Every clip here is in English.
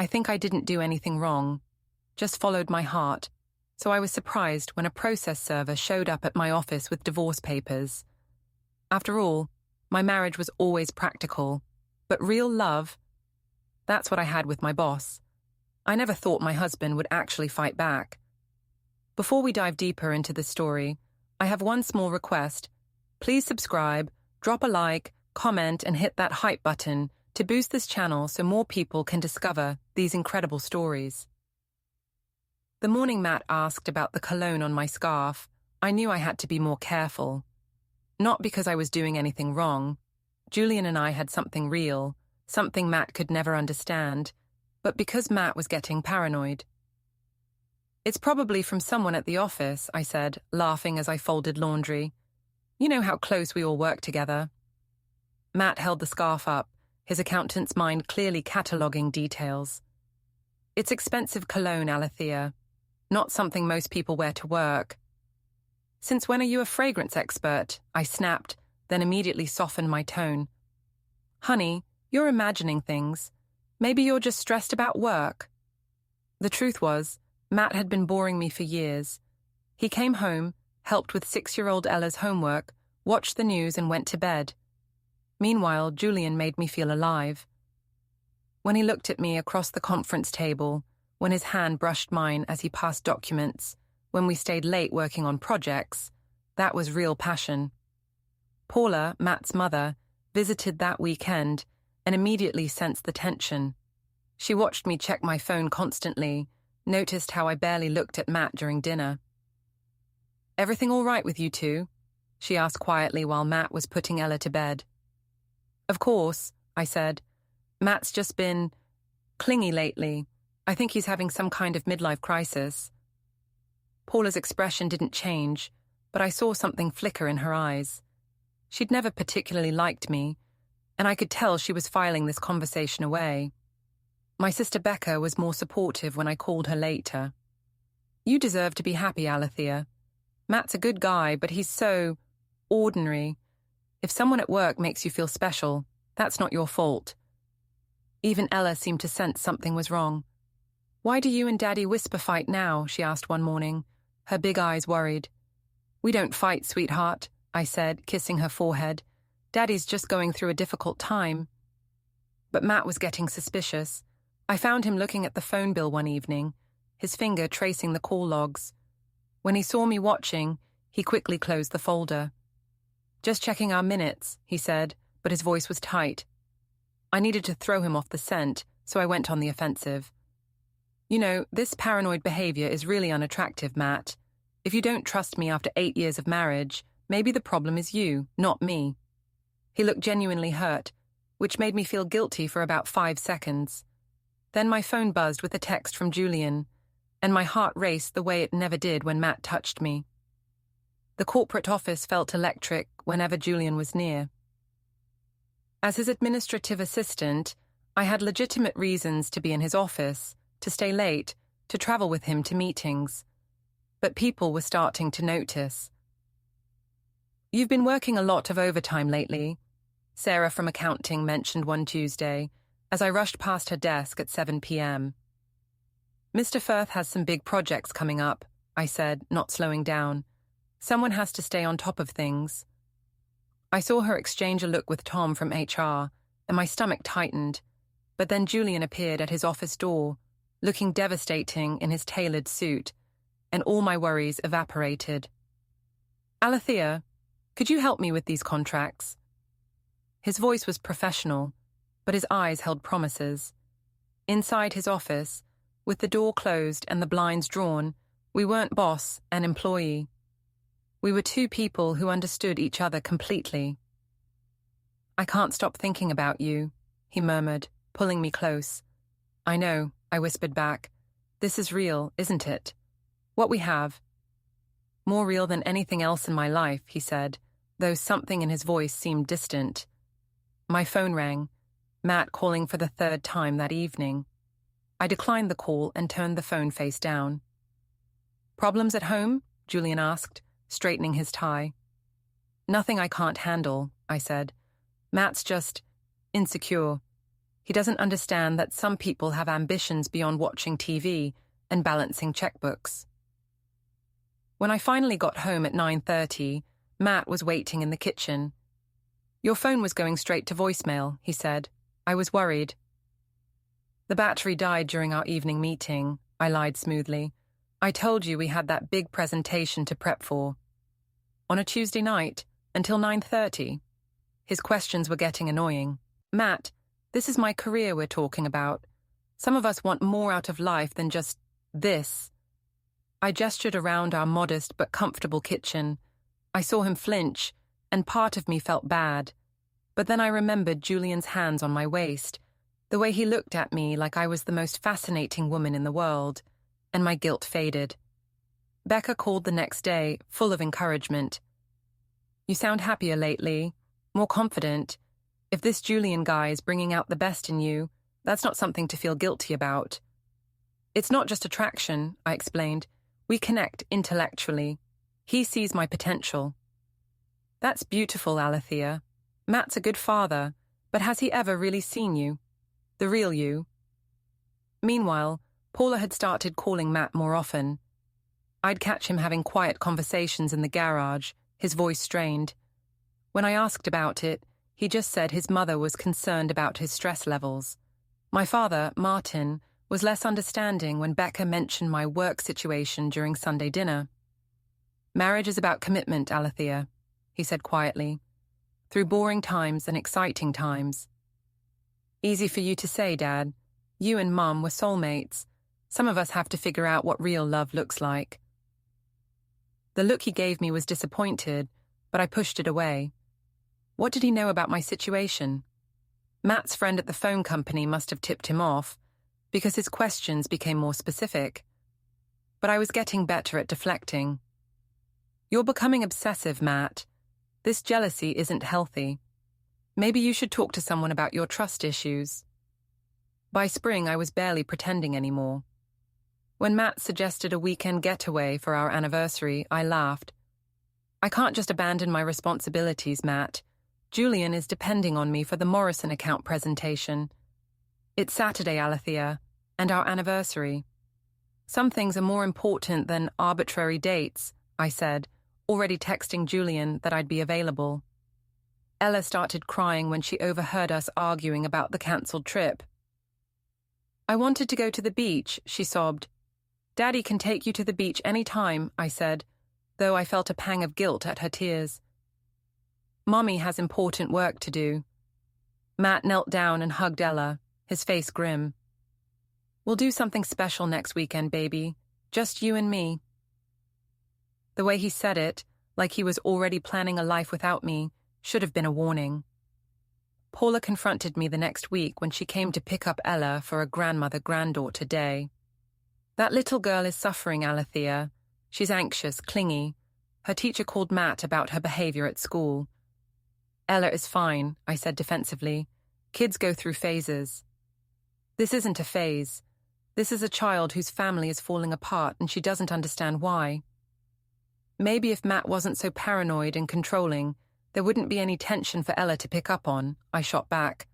I think I didn't do anything wrong, just followed my heart, so I was surprised when a process server showed up at my office with divorce papers. After all, my marriage was always practical, but real love, that's what I had with my boss. I never thought my husband would actually fight back. Before we dive deeper into this story, I have one small request. Please subscribe, drop a like, comment, and hit that hype button to boost this channel so more people can discover these incredible stories. The morning Matt asked about the cologne on my scarf, I knew I had to be more careful. Not because I was doing anything wrong. Julian and I had something real, something Matt could never understand, but because Matt was getting paranoid. It's probably from someone at the office, I said, laughing as I folded laundry. You know how close we all work together. Matt held the scarf up, his accountant's mind clearly cataloguing details. It's expensive cologne, Alethea. Not something most people wear to work. Since when are you a fragrance expert? I snapped, then immediately softened my tone. Honey, you're imagining things. Maybe you're just stressed about work. The truth was, Matt had been boring me for years. He came home, helped with 6-year-old Ella's homework, watched the news and went to bed. Meanwhile, Julian made me feel alive. When he looked at me across the conference table, when his hand brushed mine as he passed documents, when we stayed late working on projects, that was real passion. Paula, Matt's mother, visited that weekend and immediately sensed the tension. She watched me check my phone constantly, noticed how I barely looked at Matt during dinner. Everything all right with you two? She asked quietly while Matt was putting Ella to bed. Of course, I said. Matt's just been clingy lately. I think he's having some kind of midlife crisis. Paula's expression didn't change, but I saw something flicker in her eyes. She'd never particularly liked me, and I could tell she was filing this conversation away. My sister Becca was more supportive when I called her later. You deserve to be happy, Alethea. Matt's a good guy, but he's so ordinary. If someone at work makes you feel special, that's not your fault. Even Ella seemed to sense something was wrong. Why do you and Daddy whisper fight now? She asked one morning, her big eyes worried. We don't fight, sweetheart, I said, kissing her forehead. Daddy's just going through a difficult time. But Matt was getting suspicious. I found him looking at the phone bill one evening, his finger tracing the call logs. When he saw me watching, he quickly closed the folder. Just checking our minutes, he said, but his voice was tight. I needed to throw him off the scent, so I went on the offensive. You know, this paranoid behavior is really unattractive, Matt. If you don't trust me after 8 years of marriage, maybe the problem is you, not me. He looked genuinely hurt, which made me feel guilty for about 5 seconds. Then my phone buzzed with a text from Julian, and my heart raced the way it never did when Matt touched me. The corporate office felt electric whenever Julian was near. As his administrative assistant, I had legitimate reasons to be in his office, to stay late, to travel with him to meetings. But people were starting to notice. You've been working a lot of overtime lately, Sarah from accounting mentioned one Tuesday, as I rushed past her desk at 7 p.m. Mr. Firth has some big projects coming up, I said, not slowing down. Someone has to stay on top of things. I saw her exchange a look with Tom from HR, and my stomach tightened, but then Julian appeared at his office door, looking devastating in his tailored suit, and all my worries evaporated. Alethea, could you help me with these contracts? His voice was professional, but his eyes held promises. Inside his office, with the door closed and the blinds drawn, we weren't boss and employee. We were two people who understood each other completely. I can't stop thinking about you, he murmured, pulling me close. I know, I whispered back. This is real, isn't it? What we have. More real than anything else in my life, he said, though something in his voice seemed distant. My phone rang, Matt calling for the 3rd time that evening. I declined the call and turned the phone face down. Problems at home? Julian asked, straightening his tie. Nothing I can't handle, I said. Matt's just insecure. He doesn't understand that some people have ambitions beyond watching TV and balancing checkbooks. When I finally got home at 9:30, Matt was waiting in the kitchen. "Your phone was going straight to voicemail," he said. "I was worried." "The battery died during our evening meeting," I lied smoothly. "I told you we had that big presentation to prep for." "On a Tuesday night, until 9:30? His questions were getting annoying. "Matt, this is my career we're talking about. Some of us want more out of life than just this." I gestured around our modest but comfortable kitchen. I saw him flinch, and part of me felt bad. But then I remembered Julian's hands on my waist, the way he looked at me like I was the most fascinating woman in the world, and my guilt faded. Becca called the next day, full of encouragement. "You sound happier lately, more confident. If this Julian guy is bringing out the best in you, that's not something to feel guilty about." "It's not just attraction," I explained. "We connect intellectually. He sees my potential." "That's beautiful, Alethea. Matt's a good father, but has he ever really seen you? The real you?" Meanwhile, Paula had started calling Matt more often. I'd catch him having quiet conversations in the garage, his voice strained. When I asked about it, he just said his mother was concerned about his stress levels. My father, Martin, was less understanding when Becca mentioned my work situation during Sunday dinner. "Marriage is about commitment, Alethea," he said quietly. "Through boring times and exciting times." "Easy for you to say, Dad. You and Mum were soulmates. Some of us have to figure out what real love looks like." The look he gave me was disappointed, but I pushed it away. What did he know about my situation? Matt's friend at the phone company must have tipped him off, because his questions became more specific. But I was getting better at deflecting. "You're becoming obsessive, Matt. This jealousy isn't healthy. Maybe you should talk to someone about your trust issues." By spring, I was barely pretending anymore. When Matt suggested a weekend getaway for our anniversary, I laughed. "I can't just abandon my responsibilities, Matt. Julian is depending on me for the Morrison account presentation. It's Saturday, Alethea, and our anniversary. Some things are more important than arbitrary dates," I said, already texting Julian that I'd be available. Ella started crying when she overheard us arguing about the cancelled trip. "I wanted to go to the beach," she sobbed. "Daddy can take you to the beach any time," I said, though I felt a pang of guilt at her tears. "Mommy has important work to do." Matt knelt down and hugged Ella, his face grim. "We'll do something special next weekend, baby. Just you and me." The way he said it, like he was already planning a life without me, should have been a warning. Paula confronted me the next week when she came to pick up Ella for a grandmother-granddaughter day. "That little girl is suffering, Alethea. She's anxious, clingy. Her teacher called Matt about her behavior at school." "Ella is fine," I said defensively. "Kids go through phases." "This isn't a phase. This is a child whose family is falling apart and she doesn't understand why." Maybe if Matt wasn't so paranoid and controlling, there wouldn't be any tension for Ella to pick up on, I shot back.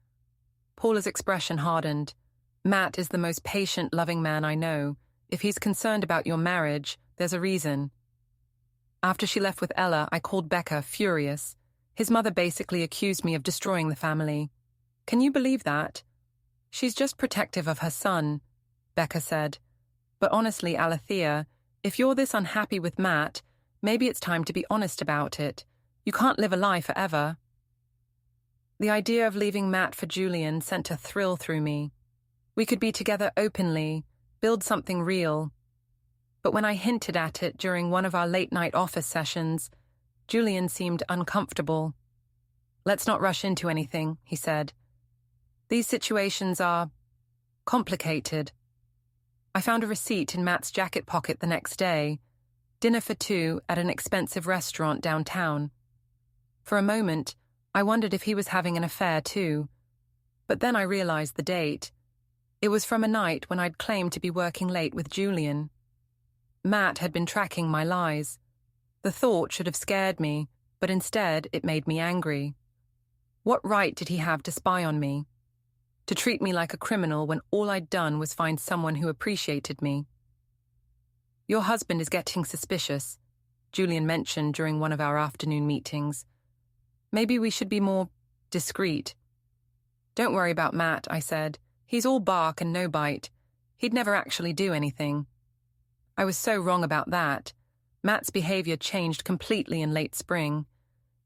Paula's expression hardened. "Matt is the most patient, loving man I know. If he's concerned about your marriage, there's a reason." After she left with Ella, I called Becca, furious. His mother basically accused me of destroying the family. "Can you believe that?" "She's just protective of her son," Becca said. "But honestly, Alethea, if you're this unhappy with Matt, maybe it's time to be honest about it. You can't live a lie forever." The idea of leaving Matt for Julian sent a thrill through me. We could be together openly, build something real. But when I hinted at it during one of our late-night office sessions, Julian seemed uncomfortable. "Let's not rush into anything," he said. "These situations are complicated." I found a receipt in Matt's jacket pocket the next day. Dinner for two at an expensive restaurant downtown. For a moment, I wondered if he was having an affair too. But then I realized the date. It was from a night when I'd claimed to be working late with Julian. Matt had been tracking my lies. The thought should have scared me, but instead it made me angry. What right did he have to spy on me? to treat me like a criminal when all I'd done was find someone who appreciated me. Your husband is getting suspicious, Julian mentioned during one of our afternoon meetings. Maybe we should be more discreet. Don't worry about Matt, I said. He's all bark and no bite. He'd never actually do anything. I was so wrong about that. Matt's behavior changed completely in late spring.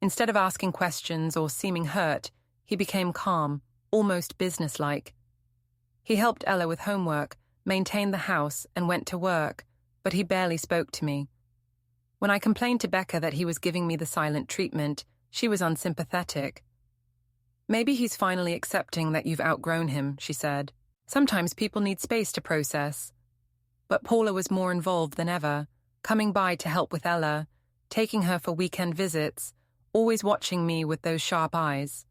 Instead of asking questions or seeming hurt, he became calm, almost businesslike. He helped Ella with homework, maintained the house, and went to work, but he barely spoke to me. When I complained to Becca that he was giving me the silent treatment, she was unsympathetic. Maybe he's finally accepting that you've outgrown him, she said. Sometimes people need space to process. But Paula was more involved than ever, coming by to help with Ella, taking her for weekend visits, always watching me with those sharp eyes.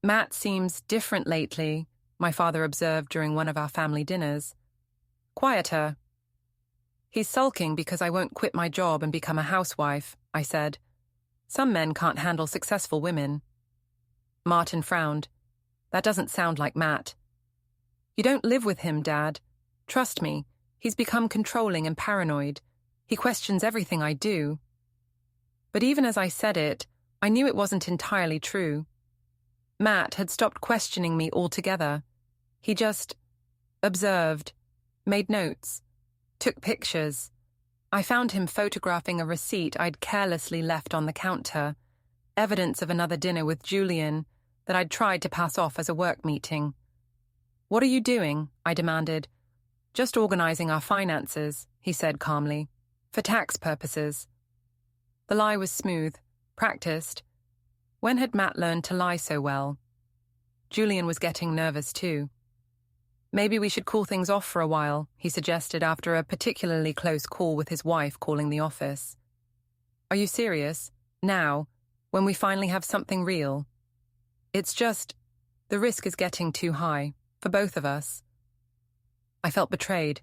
Matt seems different lately, my father observed during one of our family dinners. Quieter. He's sulking because I won't quit my job and become a housewife, I said. Some men can't handle successful women. Martin frowned. That doesn't sound like Matt. You don't live with him, Dad. Trust me, he's become controlling and paranoid. He questions everything I do. But even as I said it, I knew it wasn't entirely true. Matt had stopped questioning me altogether. He just observed, made notes, took pictures. I found him photographing a receipt I'd carelessly left on the counter, evidence of another dinner with Julian that I'd tried to pass off as a work meeting. What are you doing? I demanded. Just organizing our finances, he said calmly, for tax purposes. The lie was smooth, practiced. When had Matt learned to lie so well? Julian was getting nervous too. Maybe we should cool things off for a while, he suggested after a particularly close call with his wife calling the office. Are you serious? Now, when we finally have something real? It's just, the risk is getting too high, for both of us. I felt betrayed.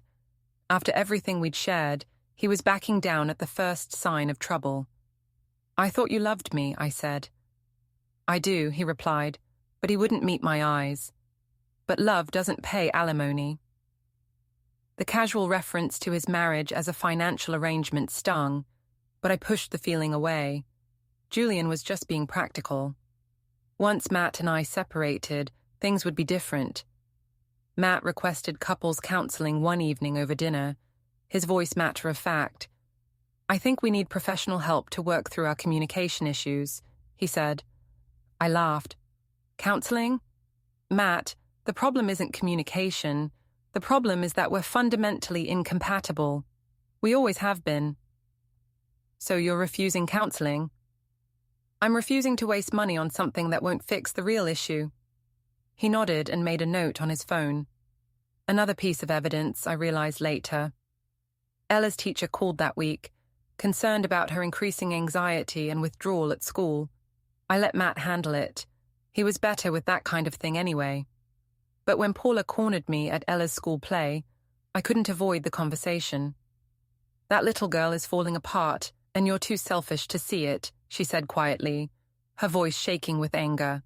After everything we'd shared, he was backing down at the first sign of trouble. I thought you loved me, I said. I do, he replied, but he wouldn't meet my eyes. But love doesn't pay alimony. The casual reference to his marriage as a financial arrangement stung, but I pushed the feeling away. Julian was just being practical. Once Matt and I separated, things would be different. Matt requested couples counseling one evening over dinner, his voice matter of fact. I think we need professional help to work through our communication issues, he said. I laughed. Counseling? Matt, the problem isn't communication. The problem is that we're fundamentally incompatible. We always have been. So you're refusing counseling? I'm refusing to waste money on something that won't fix the real issue. He nodded and made a note on his phone. Another piece of evidence, I realized later. Ella's teacher called that week, concerned about her increasing anxiety and withdrawal at school. I let Matt handle it. He was better with that kind of thing anyway. But when Paula cornered me at Ella's school play, I couldn't avoid the conversation. That little girl is falling apart, and you're too selfish to see it, she said quietly, her voice shaking with anger.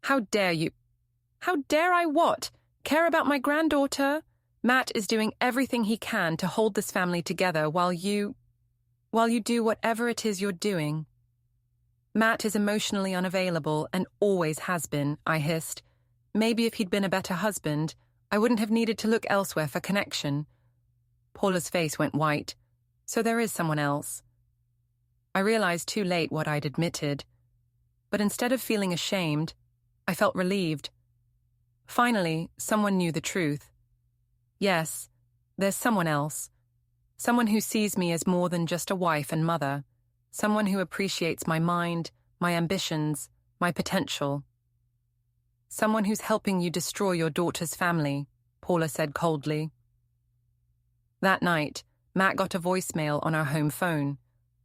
How dare you? How dare I what? Care about my granddaughter? Matt is doing everything he can to hold this family together while you do whatever it is you're doing. Matt is emotionally unavailable and always has been, I hissed. Maybe if he'd been a better husband, I wouldn't have needed to look elsewhere for connection. Paula's face went white. So there is someone else. I realized too late what I'd admitted. But instead of feeling ashamed, I felt relieved. Finally, someone knew the truth. Yes, there's someone else. Someone who sees me as more than just a wife and mother. Someone who appreciates my mind, my ambitions, my potential. Someone who's helping you destroy your daughter's family, Paula said coldly. That night, Matt got a voicemail on our home phone.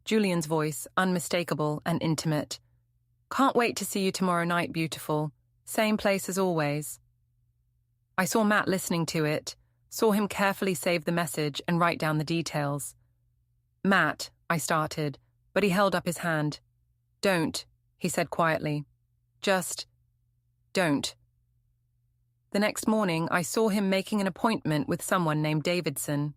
Julian's voice, unmistakable and intimate. Can't wait to see you tomorrow night, beautiful. Same place as always. I saw Matt listening to it, saw him carefully save the message and write down the details. Matt, I started, but he held up his hand. Don't, he said quietly. Just don't. The next morning, I saw him making an appointment with someone named Davidson.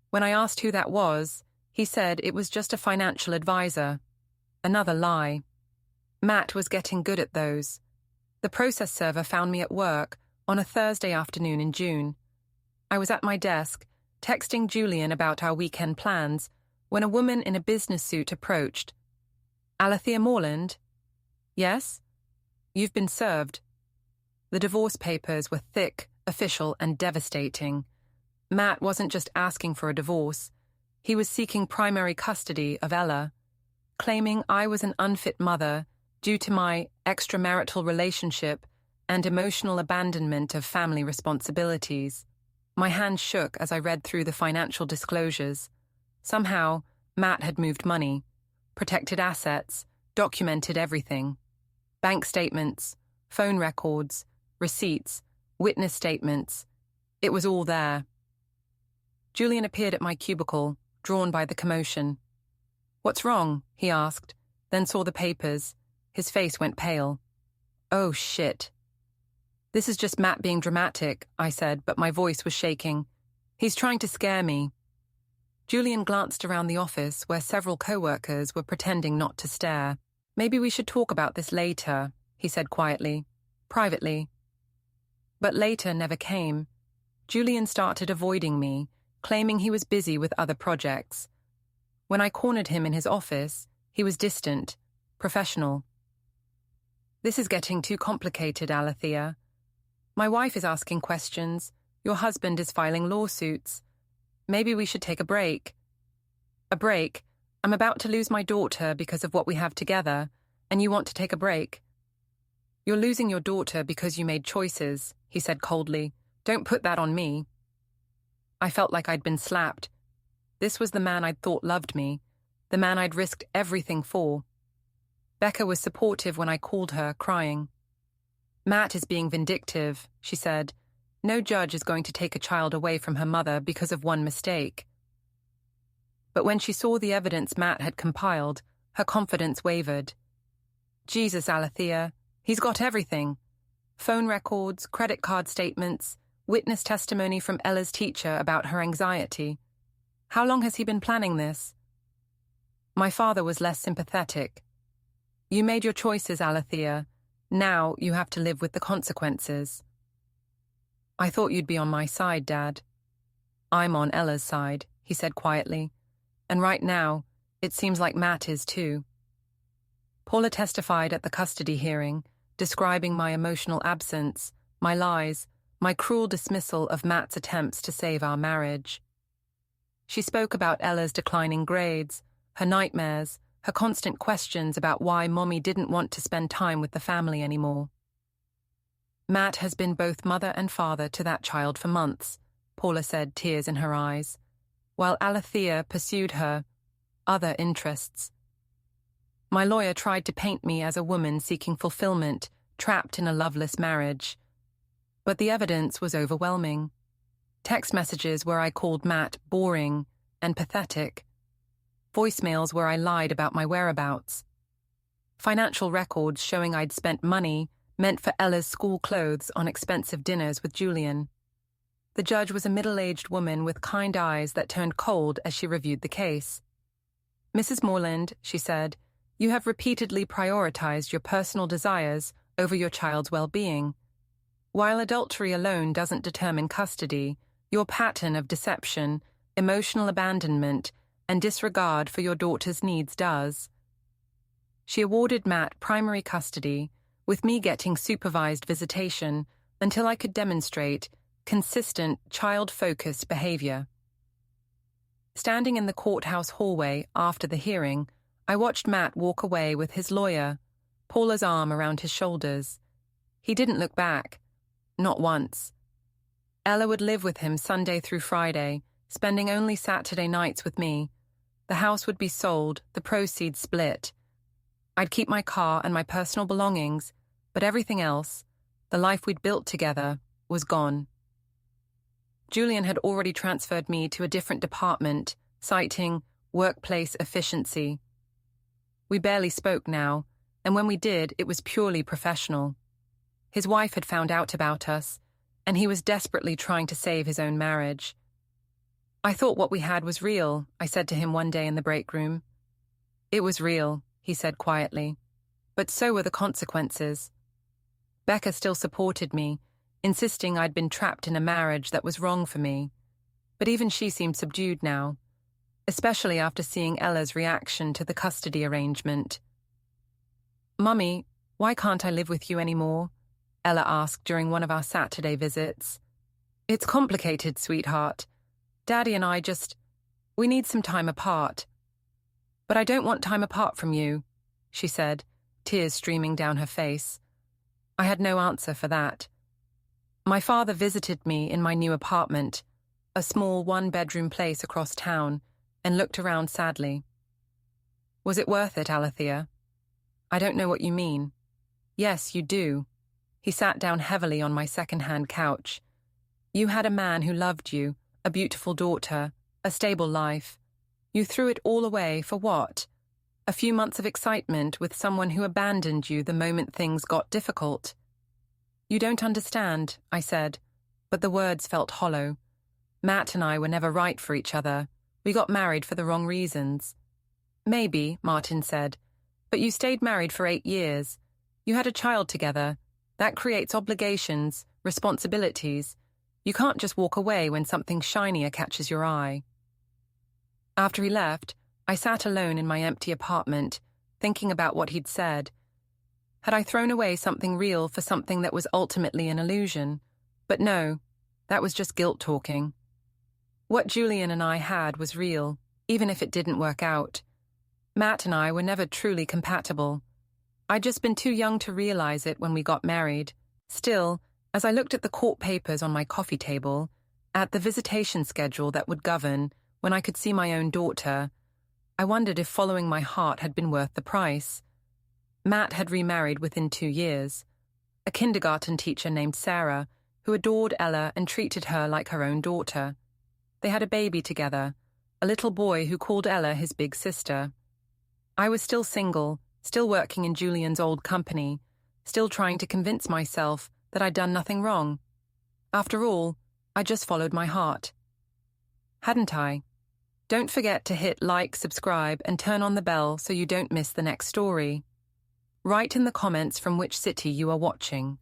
When I asked who that was, he said it was just a financial advisor. Another lie. Matt was getting good at those. The process server found me at work on a Thursday afternoon in June. I was at my desk, texting Julian about our weekend plans, when a woman in a business suit approached. "Alethea Morland?" "Yes?" "You've been served." The divorce papers were thick, official, and devastating. Matt wasn't just asking for a divorce. He was seeking primary custody of Ella, claiming I was an unfit mother due to my extramarital relationship and emotional abandonment of family responsibilities. My hands shook as I read through the financial disclosures. Somehow, Matt had moved money, protected assets, documented everything. Bank statements, phone records, receipts, witness statements. It was all there. Julian appeared at my cubicle, drawn by the commotion. "What's wrong?" he asked, then saw the papers. His face went pale. "Oh, shit." "This is just Matt being dramatic," I said, but my voice was shaking. "He's trying to scare me." Julian glanced around the office where several co-workers were pretending not to stare. "Maybe we should talk about this later," he said quietly. "Privately." But later never came. Julian started avoiding me, claiming he was busy with other projects. When I cornered him in his office, he was distant, professional. "This is getting too complicated, Alethea. My wife is asking questions. Your husband is filing lawsuits. Maybe we should take a break." "A break? I'm about to lose my daughter because of what we have together, and you want to take a break?" "You're losing your daughter because you made choices," he said coldly. "Don't put that on me." I felt like I'd been slapped. This was the man I'd thought loved me, the man I'd risked everything for. Becca was supportive when I called her, crying. "Matt is being vindictive," she said. "No judge is going to take a child away from her mother because of one mistake." But when she saw the evidence Matt had compiled, her confidence wavered. "Jesus, Alethea, he's got everything. Phone records, credit card statements, witness testimony from Ella's teacher about her anxiety. How long has he been planning this?" My father was less sympathetic. "You made your choices, Alethea. Now you have to live with the consequences." "I thought you'd be on my side, Dad." "I'm on Ella's side," he said quietly. "And right now, it seems like Matt is too." Paula testified at the custody hearing, describing my emotional absence, my lies, my cruel dismissal of Matt's attempts to save our marriage. She spoke about Ella's declining grades, her nightmares, her constant questions about why Mommy didn't want to spend time with the family anymore. "Matt has been both mother and father to that child for months," Paula said, tears in her eyes, while Alethea pursued her other interests. "My lawyer tried to paint me as a woman seeking fulfillment, trapped in a loveless marriage. But the evidence was overwhelming. Text messages where I called Matt boring and pathetic. Voicemails where I lied about my whereabouts. Financial records showing I'd spent money meant for Ella's school clothes on expensive dinners with Julian. The judge was a middle-aged woman with kind eyes that turned cold as she reviewed the case. "Mrs. Morland," she said, "you have repeatedly prioritized your personal desires over your child's well-being. While adultery alone doesn't determine custody, your pattern of deception, emotional abandonment, and disregard for your daughter's needs does." She awarded Matt primary custody, with me getting supervised visitation until I could demonstrate consistent, child-focused behavior. Standing in the courthouse hallway after the hearing, I watched Matt walk away with his lawyer, Paula's arm around his shoulders. He didn't look back. Not once. Ella would live with him Sunday through Friday, spending only Saturday nights with me. The house would be sold, the proceeds split. I'd keep my car and my personal belongings, but everything else, the life we'd built together, was gone. Julian had already transferred me to a different department, citing workplace efficiency. We barely spoke now, and when we did, it was purely professional. His wife had found out about us, and he was desperately trying to save his own marriage. "I thought what we had was real," I said to him one day in the break room. "It was real," he said quietly, "but so were the consequences." Becca still supported me, insisting I'd been trapped in a marriage that was wrong for me. But even she seemed subdued now, especially after seeing Ella's reaction to the custody arrangement. "Mummy, why can't I live with you anymore?" Ella asked during one of our Saturday visits. "It's complicated, sweetheart. Daddy and I we need some time apart." "But I don't want time apart from you," she said, tears streaming down her face. I had no answer for that. My father visited me in my new apartment, a small one-bedroom place across town, and looked around sadly. "Was it worth it, Alethea?" "I don't know what you mean." "Yes, you do." He sat down heavily on my second-hand couch. "You had a man who loved you, a beautiful daughter, a stable life. You threw it all away for what? A few months of excitement with someone who abandoned you the moment things got difficult." "You don't understand," I said, but the words felt hollow. Matt and I were never right for each other. We got married for the wrong reasons. "Maybe," Martin said, "but you stayed married for 8 years. You had a child together. That creates obligations, responsibilities. You can't just walk away when something shinier catches your eye." After he left, I sat alone in my empty apartment, thinking about what he'd said. Had I thrown away something real for something that was ultimately an illusion? But no, that was just guilt talking. What Julian and I had was real, even if it didn't work out. Matt and I were never truly compatible. I'd just been too young to realize it when we got married. Still, as I looked at the court papers on my coffee table, at the visitation schedule that would govern when I could see my own daughter, I wondered if following my heart had been worth the price. Matt had remarried within 2 years. A kindergarten teacher named Sarah, who adored Ella and treated her like her own daughter. They had a baby together, a little boy who called Ella his big sister. I was still single, still working in Julian's old company, still trying to convince myself that I'd done nothing wrong. After all, I just followed my heart. Hadn't I? Don't forget to hit like, subscribe, and turn on the bell so you don't miss the next story. Write in the comments from which city you are watching.